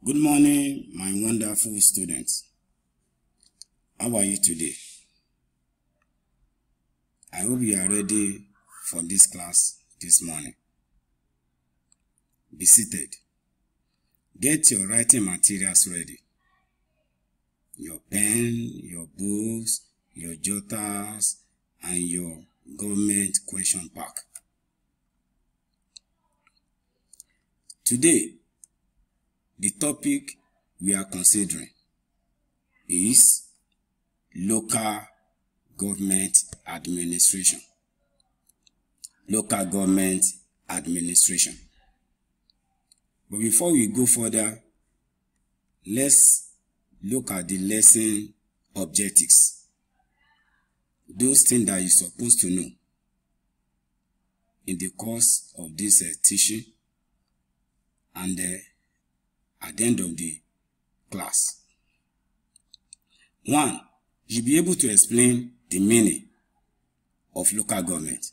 Good morning, my wonderful students. How are you today? I hope you are ready for this class this morning. Be seated. Get your writing materials ready. Your pen, your books, your jotters, and your government question pack. Today, the topic we are considering is local government administration. Local government administration. But before we go further, let's look at the lesson objectives. Those things that you're supposed to know in the course of this teaching and at the end of the class. 1. You'll be able to explain the meaning of local government.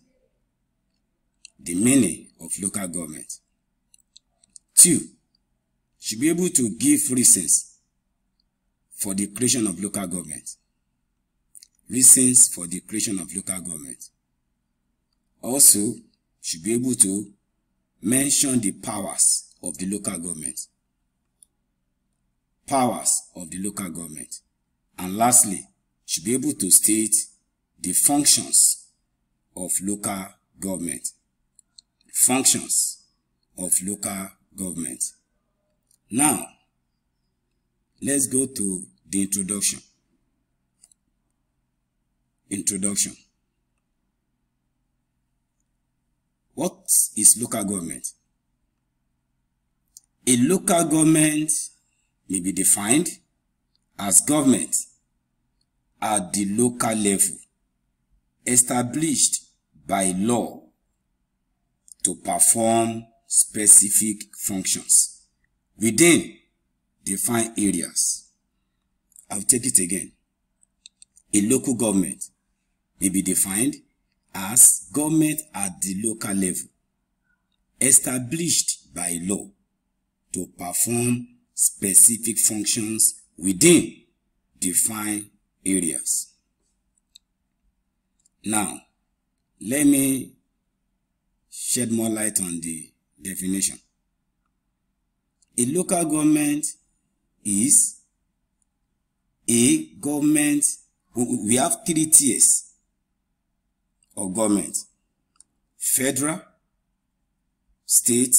The meaning of local government. 2. You'll be able to give reasons for the creation of local government. Reasons for the creation of local government. Also, you'll be able to mention the powers of the local government. Powers of the local government. And lastly, should be able to state the functions of local government. Functions of local government. Now, let's go to the introduction. Introduction. What is local government? A local government may be defined as government at the local level established by law to perform specific functions within defined areas. I'll take it again. A local government may be defined as government at the local level established by law to perform specific functions within defined areas. Now, let me shed more light on the definition. A local government is a government. We have 3 tiers of government: federal, state,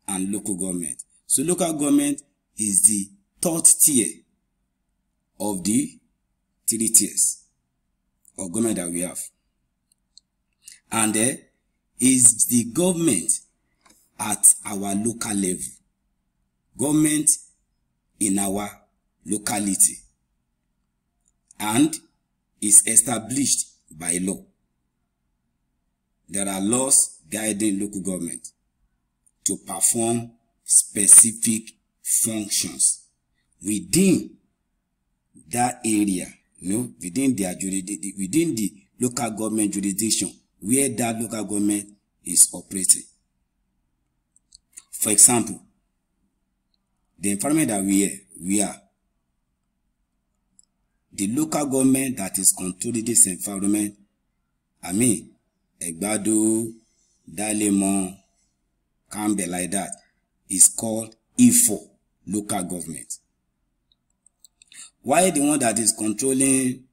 and local government. So local government is the 3rd tier of the 3 tiers of government that we have. And is the government at our local level. Government in our locality. And is established by law. There are laws guiding local government to perform specific functions within that area, within the local government jurisdiction where that local government is operating. For example, the environment that we are, the local government that is controlling this environment, Egbado, Dalemo, Campbell, like that, is called Ifo, local government. While the one that is controlling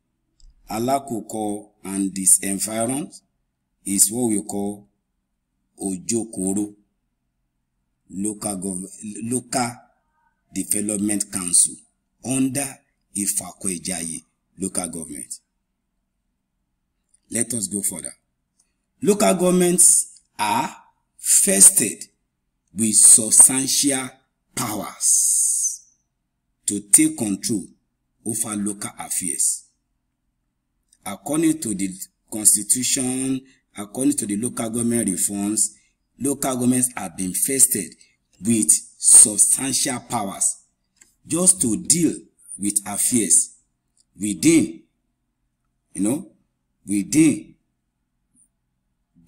Alakoko and this environment is what we call Ojokoro, local development council under Ifakwejaye local government. Let us go further. Local governments are vested with substantial powers to take control over local affairs. According to the Constitution, according to the local government reforms, local governments have been vested with substantial powers just to deal with affairs within, within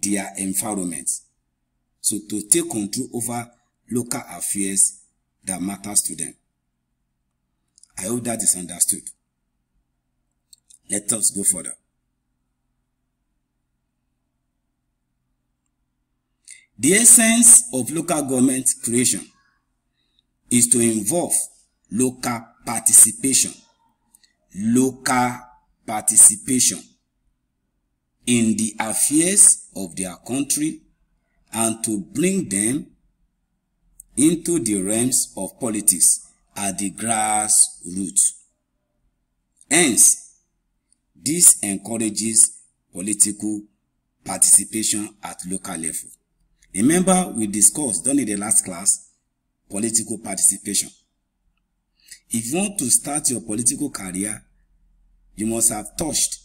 their environment. So to take control over local affairs that matters to them. I hope that is understood. Let us go further. The essence of local government creation is to involve local participation in the affairs of their country and to bring them into the realms of politics at the grassroots. Hence, this encourages political participation at local level. Remember, we discussed during the last class political participation. If you want to start your political career, you must have touched,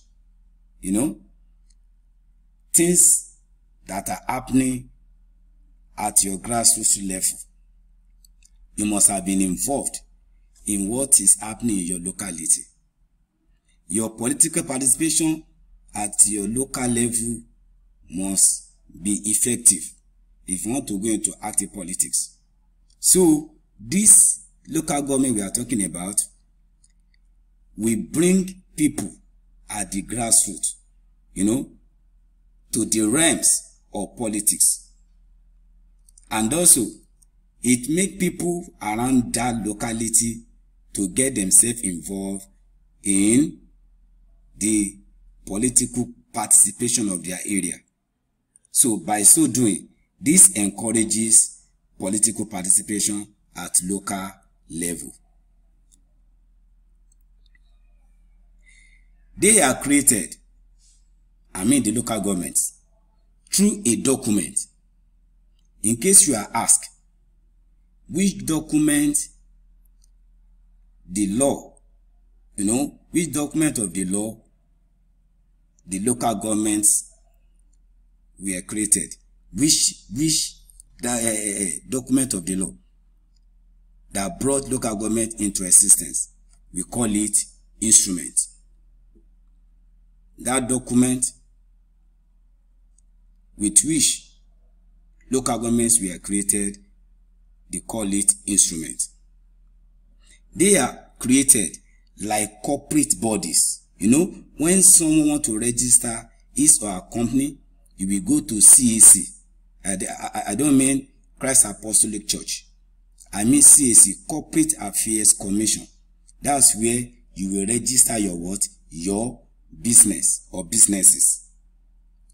things that are happening at your grassroots level. You must have been involved in what is happening in your locality. Your political participation at your local level must be effective if you want to go into active politics. So, this local government we are talking about will bring people at the grassroots, to the realms of politics. And also, it makes people around that locality to get themselves involved in the political participation of their area. So, by so doing, this encourages political participation at local level. They are created, the local governments, through a document. In case you are asked, which document the law, which document of the law the local governments were created, which document of the law that brought local government into existence, we call it instrument. That document with which local governments were created, they call it instrument. They are created like corporate bodies. When someone wants to register his or her company, you will go to CAC. I don't mean Christ Apostolic Church. I mean CAC, Corporate Affairs Commission. That's where you will register your what? Your business or businesses.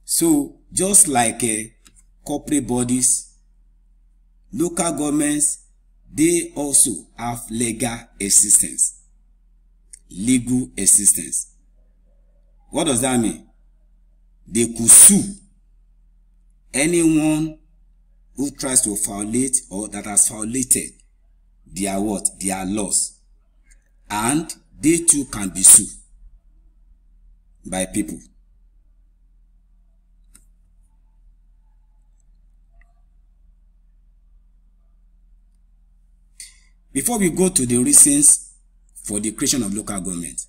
So, just like corporate bodies, local governments, they also have legal assistance. Legal assistance. What does that mean? They could sue anyone who tries to violate or that has violated their what? Their laws. And they too can be sued by people. Before we go to the reasons for the creation of local government,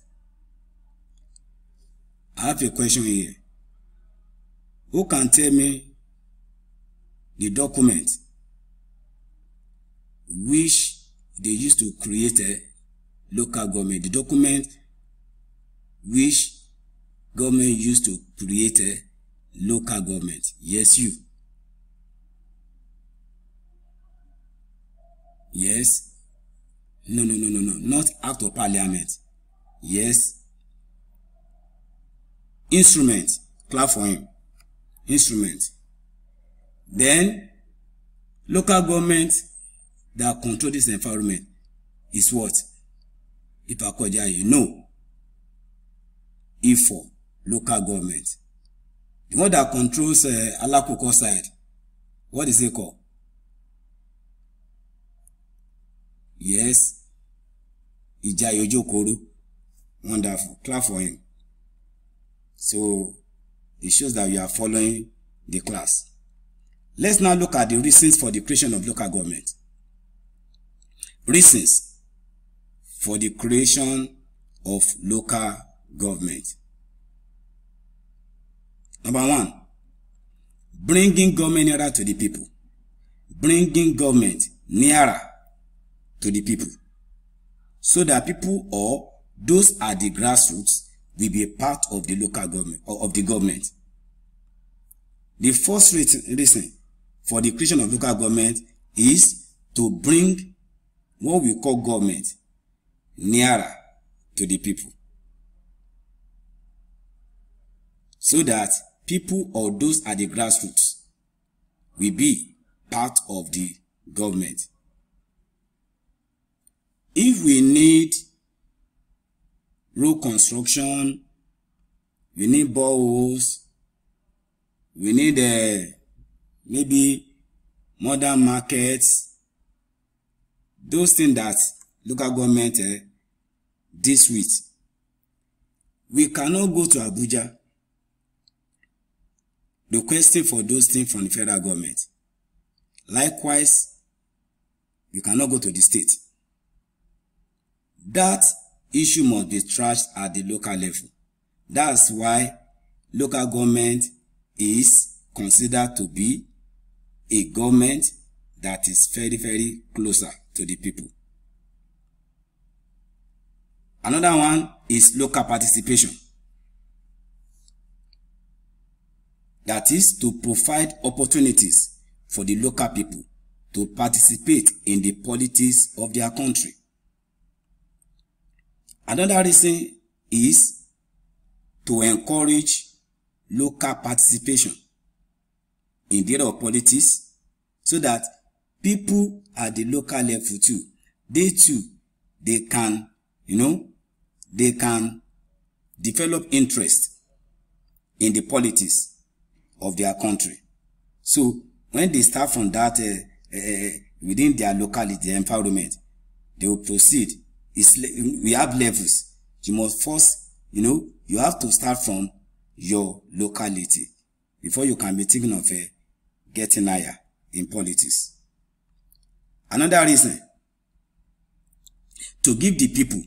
I have a question here. Who can tell me the document which they used to create a local government? The document which government used to create a local government? Yes, you. Yes. No. Not Act of Parliament. Yes. Instrument. Clap for him. Instrument. Then, local government that control this environment is what? Ipakojaye. No. Ifo. Local government. The one that controls Alakoko side. What is it called? Yes. Ijayi Ojokoro. Wonderful. Clap for him. So, it shows that we are following the class. Let's now look at the reasons for the creation of local government. Reasons for the creation of local government. Number one, bringing government nearer to the people. Bringing government nearer to the people, so that people or those at the grassroots will be a part of the local government or of the government. The first reason for the creation of local government is to bring what we call government nearer to the people, so that people or those at the grassroots will be part of the government. If we need road construction, we need boreholes, we need maybe modern markets, those things that local government deals with, we cannot go to Abuja requesting for those things from the federal government. Likewise, we cannot go to the state. That issue must be trashed at the local level. That's why local government is considered to be a government that is very, very closer to the people. Another one is local participation. That is to provide opportunities for the local people to participate in the politics of their country. Another reason is to encourage local participation in the area of politics, so that people at the local level too, they can, they can develop interest in the politics of their country. So when they start from that within their locality, their environment, they will proceed. We have levels. You must first, you have to start from your locality before you can be thinking of getting higher in politics. Another reason, to give the people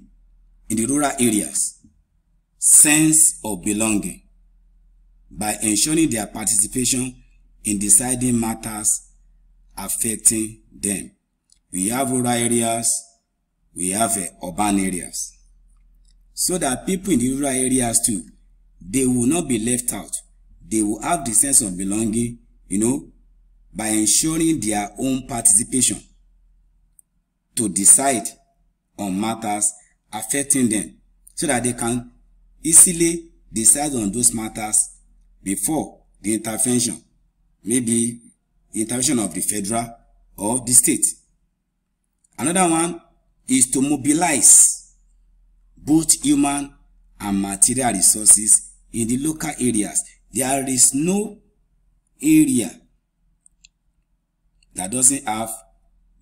in the rural areas sense of belonging by ensuring their participation in deciding matters affecting them. We have rural areas, we have urban areas. So that people in the rural areas too, they will not be left out. They will have the sense of belonging, by ensuring their own participation to decide on matters affecting them, so that they can easily decide on those matters before the intervention, maybe the intervention of the federal or the state. Another one is to mobilize both human and material resources in the local areas. There is no area that doesn't have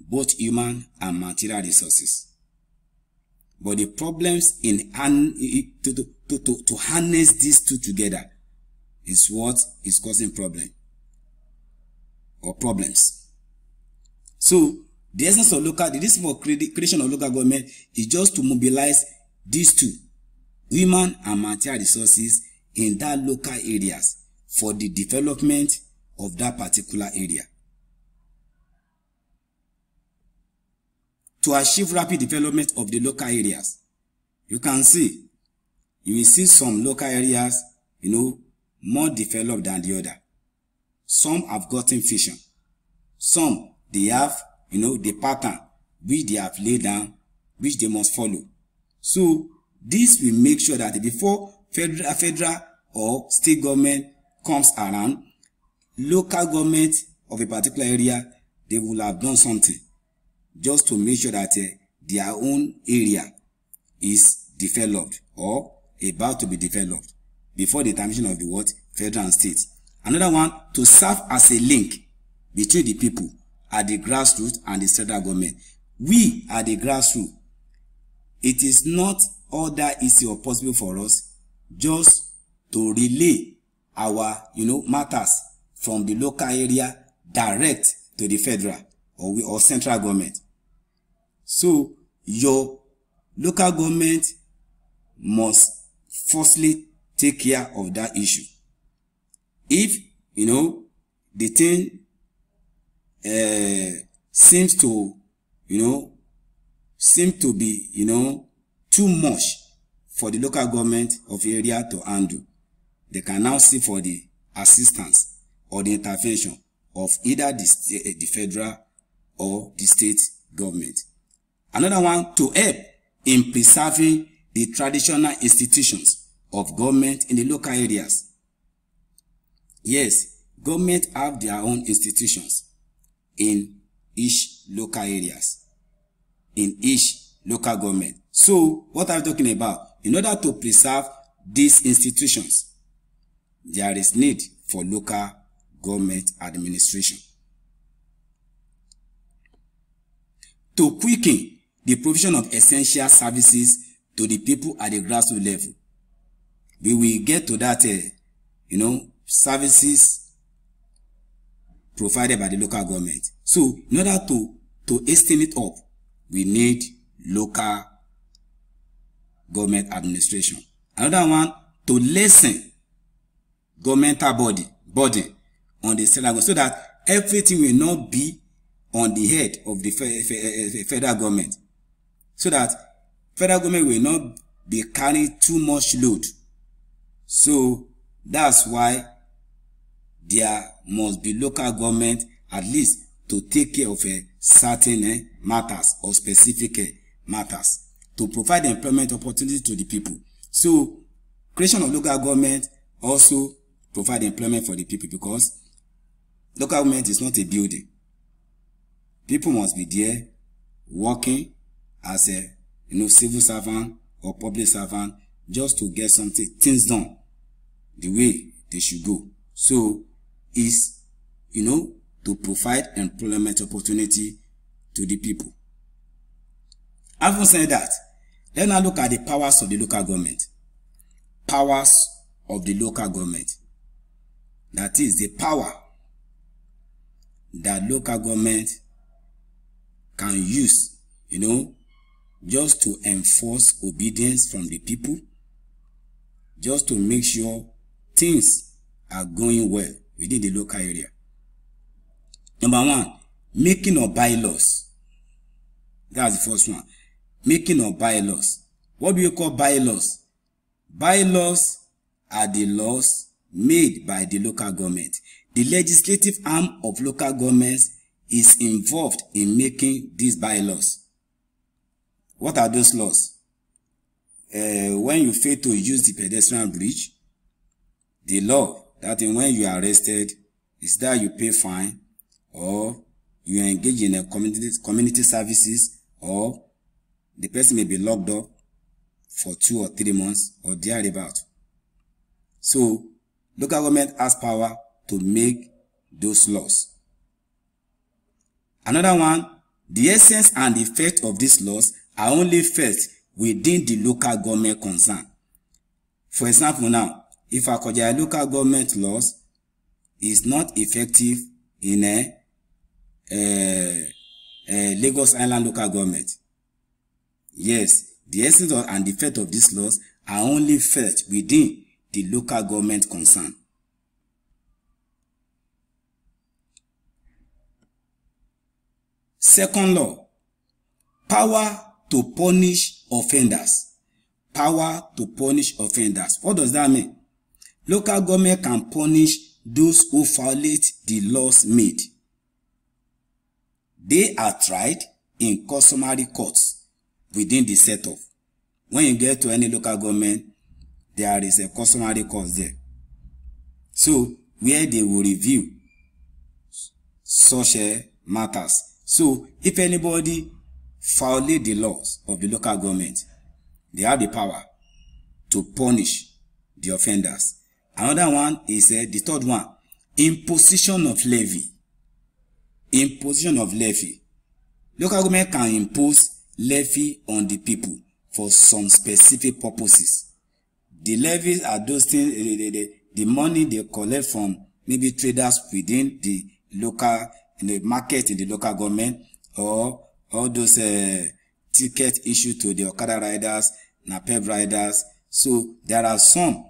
both human and material resources. But the problems in to harness these two together is what is causing problems. So the essence of the reason for creation of local government is just to mobilize these two, human and material resources, in that local areas for the development of that particular area. To achieve rapid development of the local areas, you will see some local areas, more developed than the other. Some have gotten vision. Some, they have, the pattern which they have laid down, which they must follow. So this will make sure that before federal or state government comes around, local government of a particular area, they will have done something just to make sure that their own area is developed or about to be developed before the intervention of the federal and state. Another one, to serve as a link between the people at the grassroots and the federal government. We at the grassroots, it is not all that easy or possible for us just to relay our matters from the local area direct to the federal or central government. So your local government must firstly take care of that issue. If the thing seems to seem to be, too much for the local government of area to handle, they can now seek for the assistance or the intervention of either the federal or the state government. Another one, to help in preserving the traditional institutions of government in the local areas. Yes, government have their own institutions in each local areas, in each local government. So, what are we talking about? In order to preserve these institutions, there is need for local government administration. To quicken the provision of essential services to the people at the grassroots level, we will get to that, services provided by the local government. So, in order to hasten it up, we need local government administration. Another one, to lessen governmental body on the state level, so that everything will not be on the head of the federal government, so that federal government will not be carrying too much load. So that's why there must be local government at least to take care of certain matters or specific matters, to provide employment opportunity to the people. So creation of local government also provide employment for the people, because local government is not a building. People must be there working as a civil servant or public servant, just to get things done the way they should go. So is to provide employment opportunity to the people. Having said that, let's now look at the powers of the local government. Powers of the local government. That is the power that local government can use, just to enforce obedience from the people, just to make sure things are going well within the local area. Number one, making of bylaws. That's the first one. Making of bylaws. What do you call bylaws? Bylaws are the laws made by the local government. The legislative arm of local governments is involved in making these bylaws. What are those laws? When you fail to use the pedestrian bridge, the law that when you are arrested is that you pay fine, or you engage in a community services, or the person may be locked up for 2 or 3 months or thereabout. So local government has power to make those laws. Another one, the essence and effect of these laws are only felt within the local government concern. For example, now, if Akoja local government laws is not effective in Lagos Island local government, yes, the essence and effect of these laws are only felt within the local government concern. Second law, power to punish offenders. Power to punish offenders. What does that mean? Local government can punish those who violate the laws made. They are tried in customary courts within the setup. When you get to any local government, there is a customary court there. So, where they will review such matters. So, if anybody violate the laws of the local government, they have the power to punish the offenders. Another one is the third one, imposition of levy. Imposition of levy. Local government can impose levy on the people for some specific purposes. The levies are those things, the money they collect from maybe traders within the local, in the market in the local government, or all those ticket issued to the Okada riders, NAPEP riders. So there are some,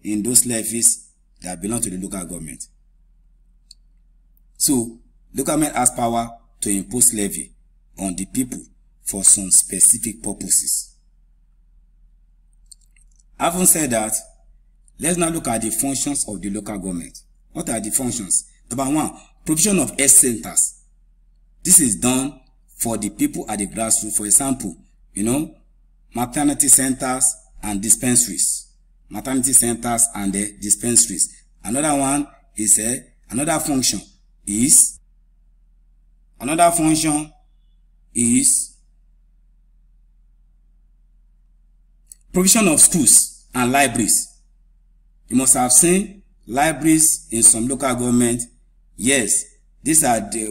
in those levies that belong to the local government. So local government has power to impose levy on the people for some specific purposes. Having said that, let's now look at the functions of the local government. What are the functions? Number one, provision of health centers. This is done for the people at the grassroots. For example, maternity centers and dispensaries. Maternity centers and the dispensaries. Another one is another function is provision of schools and libraries. You must have seen libraries in some local government. Yes, these are the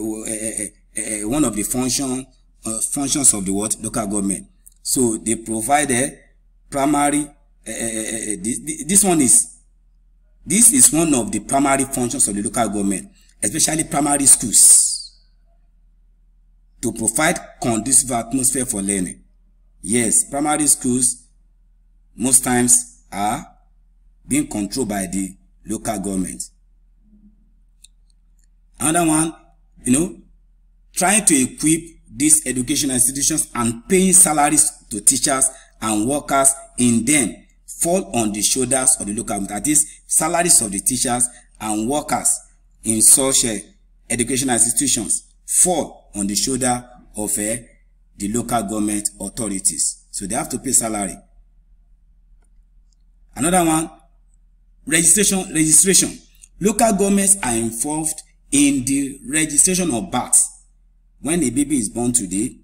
one of the functions of the local government. So they provide a primary. This is one of the primary functions of the local government, especially primary schools, to provide conducive atmosphere for learning. Yes, primary schools most times are being controlled by the local government. Another one, trying to equip these educational institutions and paying salaries to teachers and workers in them fall on the shoulders of the local government. That is, salaries of the teachers and workers in such educational institutions fall on the shoulder of the local government authorities. So they have to pay salary. Another one, registration. Local governments are involved in the registration of births. When a baby is born today,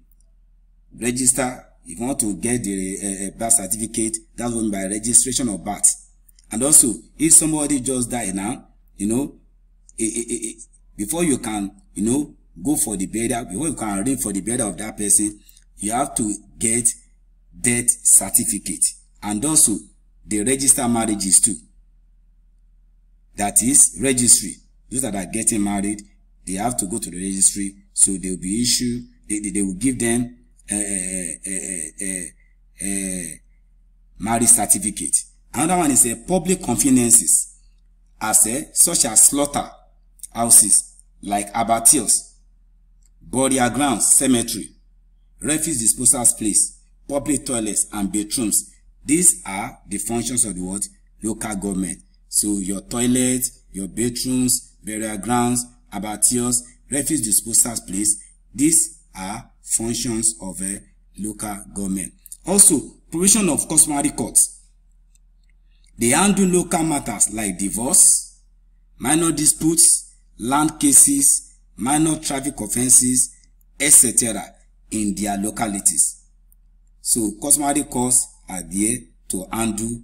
register. If you want to get the birth certificate, that's what by registration of birth. And also, if somebody just died now, before you can, go for the burial, before you can arrange for the burial of that person, you have to get death certificate. And also, they register marriages too. That is registry. Those that are getting married, they have to go to the registry, so they will be issued. They will give them marriage certificate. Another one is public conveniences, such as slaughter houses like abattoirs, burial grounds, cemetery, refuse disposal place, public toilets and bathrooms. These are the functions of the local government. So your toilets, your bathrooms, burial grounds, abattoirs, refuse disposal place, these are functions of a local government. Also, provision of customary courts. They handle local matters like divorce, minor disputes, land cases, minor traffic offenses, etc. in their localities. So, customary courts are there to handle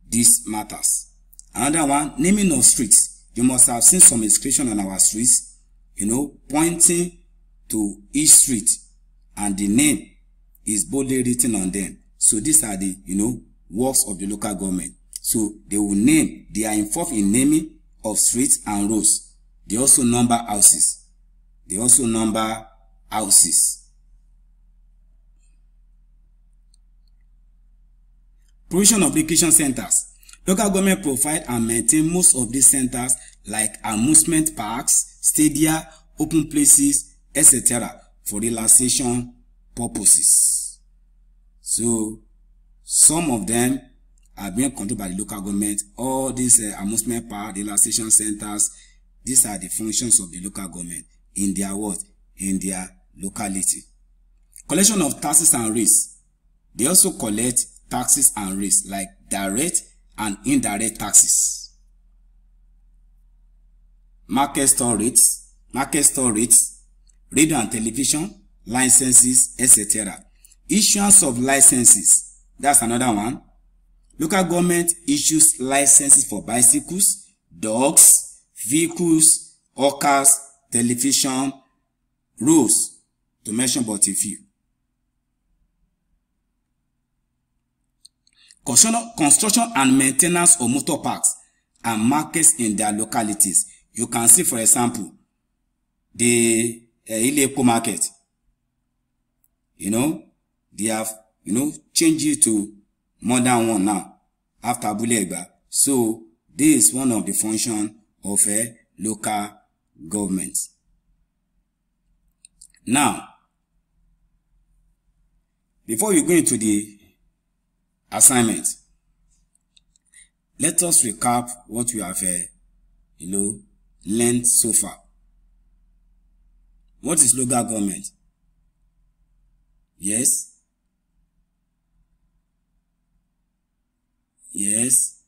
these matters. Another one, naming of streets. You must have seen some inscription on our streets, pointing to each street, and the name is boldly written on them. So these are the, works of the local government. So they will name, they are involved in naming of streets and roads. They also number houses. Provision of recreation centers. Local government provide and maintain most of these centers like amusement parks, stadia, open places, etc. for relaxation purposes. So some of them are being controlled by the local government. All these amusement park, relaxation centers, these are the functions of the local government in their in their locality. Collection of taxes and rates. They also collect taxes and rates like direct and indirect taxes. Market store rates, radio and television, licenses, etc. Issuance of licenses, that's another one. Local government issues licenses for bicycles, dogs, vehicles, hawkers, television, roads, to mention but a few. Construction and maintenance of motor parks and markets in their localities. You can see, for example, the Ile-Epo market. They have, changed it to modern one now after Abule Egba. So this is one of the functions of a local government. Now, Before we go into the assignment, let us recap what we have learned so far. What is local government? Yes. Yes.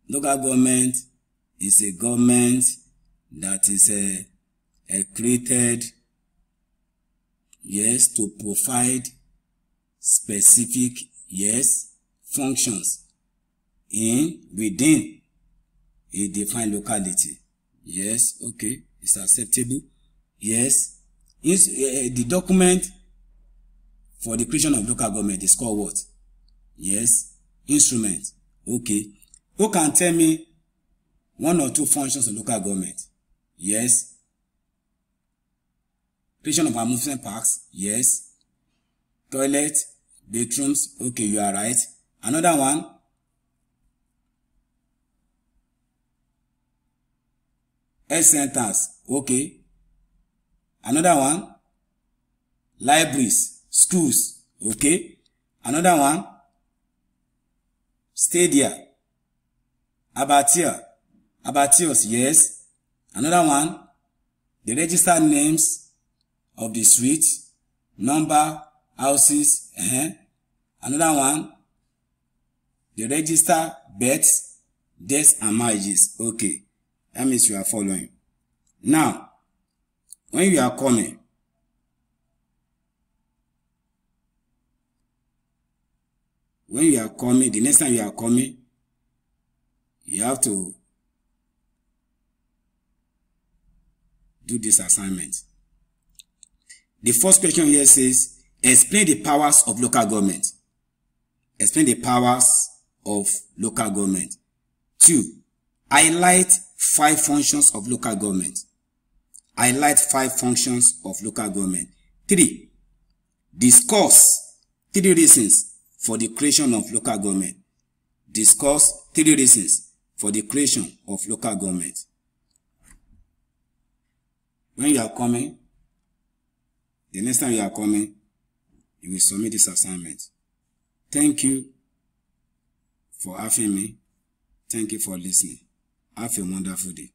Local government is a government that is created, yes, to provide specific, yes, functions within a defined locality. Yes, okay, it's acceptable. Yes, the document for the creation of local government is called what? Yes, instrument. Okay, who can tell me one or two functions of local government? Yes. Creation of amusement parks? Yes. Toilet, bathrooms? Okay, you are right. Another one? Health centers? Okay. Another one? Libraries, schools? Okay. Another one? Stadia, abattoirs? Yes. Another one? The registered names of the street, number, houses. Another one, the register births, deaths, and marriages. Okay, that means you are following. Now, when you are coming, the next time you are coming, you have to do this assignment. The first question here says, explain the powers of local government. Explain the powers of local government. 2. Highlight 5 functions of local government. Highlight 5 functions of local government. 3. Discuss 3 reasons for the creation of local government. Discuss 3 reasons for the creation of local government. When you are coming, the next time you are coming, you will submit this assignment. Thank you for having me. Thank you for listening. Have a wonderful day.